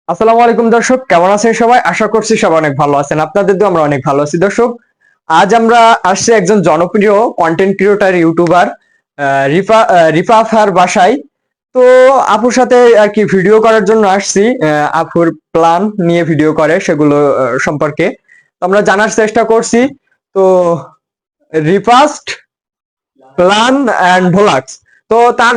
আসসালামু আলাইকুম দর্শক, কেমন আছেন সবাই? আশা করছি সবাই অনেক ভালো আছেন। আপনাদের তো আমরা অনেক ভালো আছি দর্শক। আজ আমরা আসছি একজন জনপ্রিয় কন্টেন্ট ক্রিয়েটর ইউটিউবার রিফা আফার বাসায়। তো আপুর সাথে আর কি ভিডিও করার জন্য আসছি। আপুর প্ল্যান নিয়ে ভিডিও করে সেগুলো সম্পর্কে তো আমরা জানার চেষ্টা করছি। তো রিফাস্ট প্ল্যান অ্যান্ড ভ্লগস, তো তার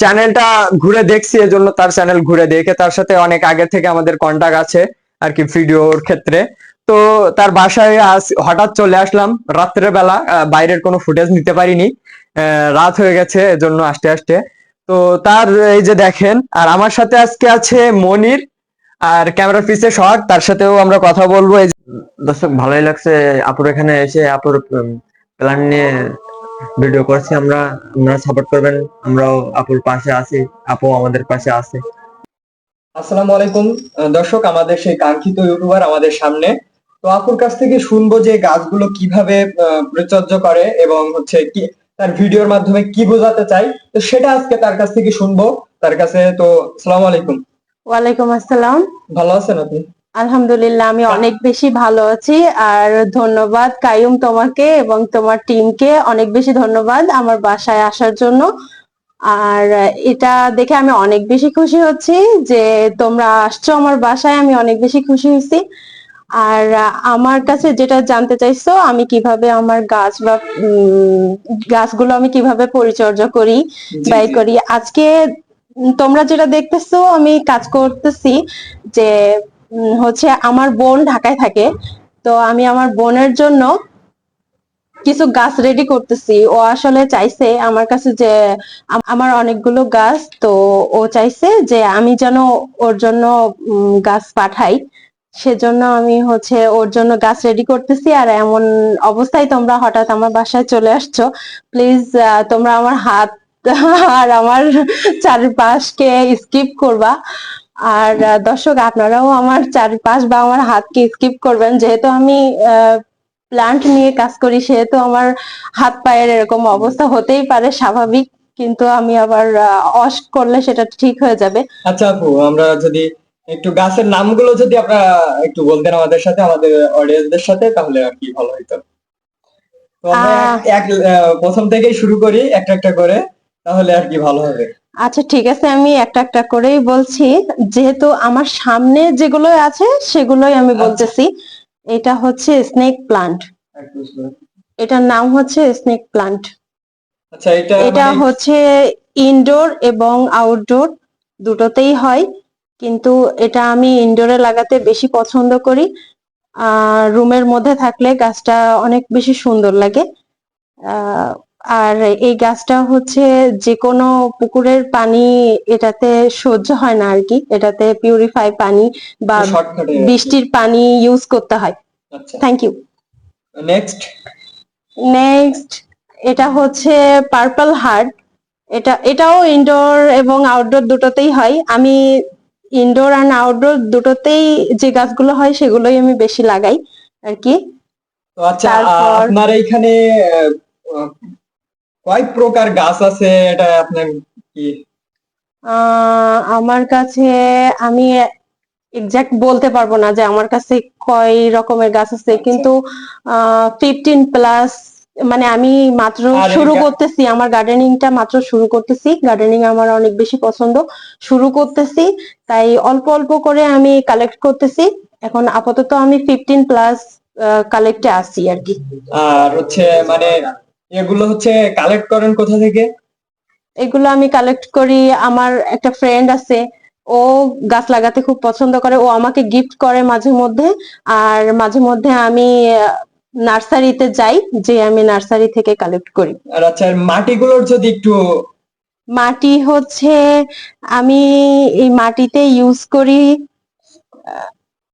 চ্যানেলটা ঘুরে দেখছি, এজন্য তার চ্যানেল ঘুরে দেখে তার সাথে অনেক আগে থেকে আমাদের কন্টাক্ট আছে আর কি ভিডিওর ক্ষেত্রে। তো তার বাসায় আজ হঠাৎ চলে আসলাম রাত্রের বেলা, বাইরের কোনো ফুটেজ নিতে পারিনি, রাত হয়ে গেছে এজন্য আসতে আসতে। তো তার এই যে দেখেন, আর আমার সাথে আজকে আছে মনির, আর ক্যামেরার পিছে শট, তার সাথেও আমরা কথা বলবো। এই দর্শক, ভালোই লাগছে আপুর এখানে এসে, আপুর প্ল্যান নিয়ে ভিডিও করছি আমরা। আপনারা সাপোর্ট করবেন, আমরাও আপুর পাশে আছি, আপু আমাদের পাশে আছে। আসসালামু আলাইকুম দর্শক, আমাদের সেই কাঙ্ক্ষিত ইউটিউবার আমাদের সামনে। তো আপুর কাছ থেকে শুনবো যে গাছগুলো কিভাবে পরিচর্যা করে এবং হচ্ছে কি তার ভিডিওর মাধ্যমে কি বোঝাতে চাই, তো সেটা আজকে তার কাছ থেকে শুনবো তার কাছে। তো আসসালামু আলাইকুম। ওয়ালাইকুম আসসালাম। ভালো আছেন আপনি? আলহামদুলিল্লাহ, আমি অনেক বেশি ভালো আছি। আর ধন্যবাদ কাইয়ুম, তোমাকে এবং তোমার টিমকে অনেক বেশি ধন্যবাদ আমার বাসায় আসার জন্য। আর এটা দেখে আমি অনেক বেশি খুশি হচ্ছি যে তোমরা আসছো আমার বাসায়, আমি অনেক বেশি খুশি হয়েছি। আর আমার কাছে যেটা জানতে চাইছো, আমি কিভাবে আমার গাছ বা গাছগুলো আমি কিভাবে পরিচর্যা করি জি ব্যয় জি। করি আজকে। তোমরা যেটা দেখতেছো আমি কাজ করতেছি যে হচ্ছে আমার বোন ঢাকায় থাকে। তো আমি আমার বোনের জন্য কিছু গাছ রেডি করতেছি। ও আসলে চাইছে আমার কাছে যে আমার অনেকগুলো গাছ, তো ও চাইছে যে আমি যেন ওর জন্য গাছ পাঠাই। সেজন্য আমি হচ্ছে ওর জন্য গাছ রেডি করতেছি। আর এমন অবস্থায় তোমরা হঠাৎ আমার বাসায় চলে আসছো। প্লিজ তোমরা আমার হাত আর আমার চারপাশকে স্কিপ করবা। আর দর্শক, আপনারাও আমার চারপাশ বা আমার হাতকে স্কিপ করবেন, যেহেতু আমি প্লান্ট নিয়ে কাজ করি, সেহেতু আমার হাত পায়ের এরকম অবস্থা হতেই পারে, স্বাভাবিক। কিন্তু আমি আবার ওয়াশ করলে সেটা ঠিক হয়ে যাবে। আচ্ছা আপু, আমরা যদি একটু গাছের নামগুলো যদি আপনারা একটু বলতেন আমাদের সাথে, আমাদের অডিয়েন্সদের সাথে, তাহলে আর কি ভালো হতো। তো আমরা এক আহ এক প্রথম থেকেই শুরু করি একটা একটা করে, তাহলে আর কি ভালো হবে। আচ্ছা, ঠিক আছে, আমি একটা একটা করেই বলছি। যেহেতু আমার সামনে যেগুলো আছে সেগুলোই আমি আচ্ছা বলতেছি। এটা হচ্ছে স্নেক প্লান্ট। এটার নাম হচ্ছে স্নেক প্লান্ট। আচ্ছা, এটা এটা মানে হচ্ছে ইনডোর এবং আউটডোর দুটোতেই হয়, কিন্তু এটা আমি ইনডোরে লাগাতে বেশি পছন্দ করি। রুমের মধ্যে থাকলে গাছটা অনেক বেশি সুন্দর লাগে। আহ, আর এই গাছটা হচ্ছে যে কোনো পুকুরের পানি এটাতে সহ্য হয় না আর কি। এটাতে পিউরিফাই পানি বা শর্টকাটে। বৃষ্টির পানি ইউজ করতে হয়। আচ্ছা, থ্যাংক ইউ। নেক্সট। নেক্সট, এটা হচ্ছে পার্পল হার্ট। এটাও ইনডোর এবং আউটডোর দুটোতেই হয়। আমি ইনডোর আর আউটডোর দুটোতেই যে গাছগুলো হয় সেগুলোই আমি বেশি লাগাই আর কি। তো আচ্ছা, তারপর আপনার এইখানে আহ, কয় প্রকার গাছ আছে, এটা আপনার কি? আমার কাছে, আমি এক্সাক্ট বলতে পারবো না যে আমার কাছে কয় রকমের গাছ আছে, আচ্ছা। কিন্তু 15+। মানে আমি মাত্র আর শুরু করতেছি, আমার গার্ডেনিংটা মাত্র শুরু করতেছি। গার্ডেনিং আমার অনেক বেশি পছন্দ, শুরু করতেছি, তাই অল্প অল্প করে আমি কালেক্ট করতেছি। এখন আপাতত আমি 15+ কালেক্টে আছি আর কি। আর হচ্ছে মানে এগুলো হচ্ছে কালেক্ট করেন কোথা থেকে? এগুলো আমি কালেক্ট করি, আমার একটা ফ্রেন্ড আছে, ও গাছ লাগাতে খুব পছন্দ করে, ও আমাকে গিফট করে মাঝে মধ্যে। আর মাঝে মধ্যে আমি নার্সারিতে যাই, যে আমি নার্সারি থেকে কালেক্ট করি। আর আচ্ছা, মাটিগুলোর যদি একটু। মাটি হচ্ছে, আমি এই মাটিতে ইউজ করি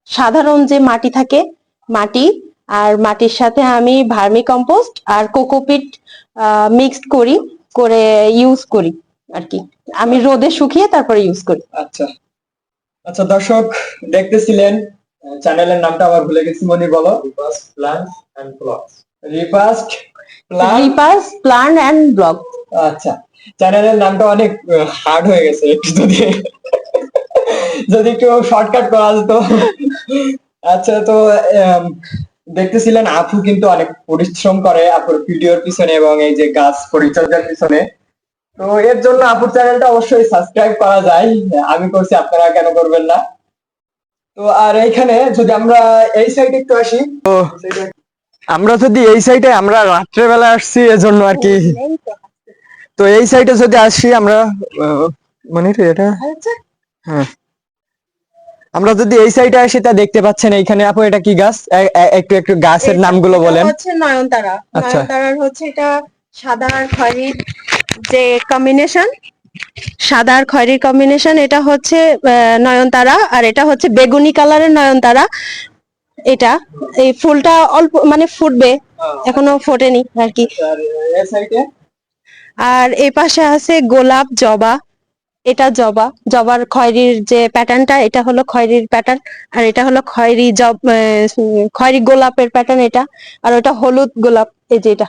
সাধারণ যে মাটি থাকে মাটি, আর মাটির সাথে আমি ভার্মি কম্পোস্ট আর কোকোপিট মিক্সড করি, করে ইউজ করি আর কি। আমি রোদে শুকিয়ে তারপরে ইউজ করি। আচ্ছা আচ্ছা দর্শক, দেখতেছিলেন চ্যানেলের নামটা আবার ভুলে গেছি, মনি বলো। Repast plant and blogs. Repast plant. Repast plant and blog. আচ্ছা, চ্যানেলের নামটা অনেক হার্ড হয়ে গেছে একটু, যদি যদি একটু শর্টকাট করা যেত। আচ্ছা, তো দেখতেছিলেন আপু কিন্তু অনেক পরিশ্রম করে আপুর ভিডিওর পিছনে এবং এই যে গাছ পরিচর্যার পিছনে। তো এর জন্য আপুর চ্যানেলটা অবশ্যই সাবস্ক্রাইব করা যায়, আমি করছি, আপনারা কেন করবেন না? তো আর এইখানে যদি আমরা এই সাইডে একটু আসি, তো আমরা যদি এই সাইডে, আমরা রাত্রেবেলা আসছি এজন্য আর কি। তো এই সাইডে যদি আসি আমরা, মানে এটা, হ্যাঁ, আমরা যদি এই সাইডে আসি তা দেখতে পাচ্ছেন এইখানে আপু এটা কি গাছ? একটু একটু গাছের নামগুলো বলেন। হচ্ছে নয়নতারা। আচ্ছা। নয়নতারার হচ্ছে এটা সাদা আর খয়েরির যে কম্বিনেশন, সাদা আর খয়েরির কম্বিনেশন, এটা হচ্ছে নয়নতারা। আর এটা হচ্ছে বেগুনি কালারের নয়নতারা। এটা এই ফুলটা অল্প মানে ফুটবে, এখনো ফোটেনি আর কি। আর এই সাইডে আর এই পাশে আছে গোলাপ, জবা। এটা জবা, জবার খয়েরির যে প্যাটার্নটা, এটা হলো খয়েরির প্যাটার্ন। আর এটা হলো খয়েরি গোলাপের প্যাটার্ন এটা। আর ওটা হলুদ গোলাপ, এই যে এটা।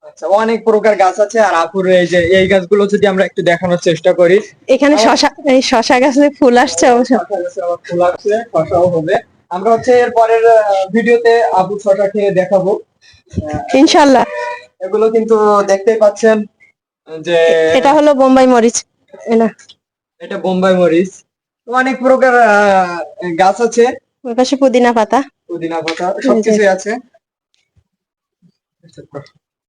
আচ্ছা, অনেক প্রকার গাছ আছে। আর আপুর এই যে এই গাছগুলো যদি আমরা একটু দেখানোর চেষ্টা করি, এখানে শশা, এই শশা গাছে ফুল আসছে অবশ্য। শসা গাছে আবার ফুল আসছে, শসাও হবে। আমরা হচ্ছে এর পরের ভিডিওতে আপু শসা খেয়ে দেখাবো। ইনশাল্লাহ। এগুলো কিন্তু দেখতেই পাচ্ছেন যে এটা হলো বোম্বাই মরিচ। না, এটা বোম্বাই মরিচ। তো অনেক প্রকার গাছ আছে, ওই পাশে পুদিনা পাতা। পুদিনা পাতা, সবকিছুই আছে।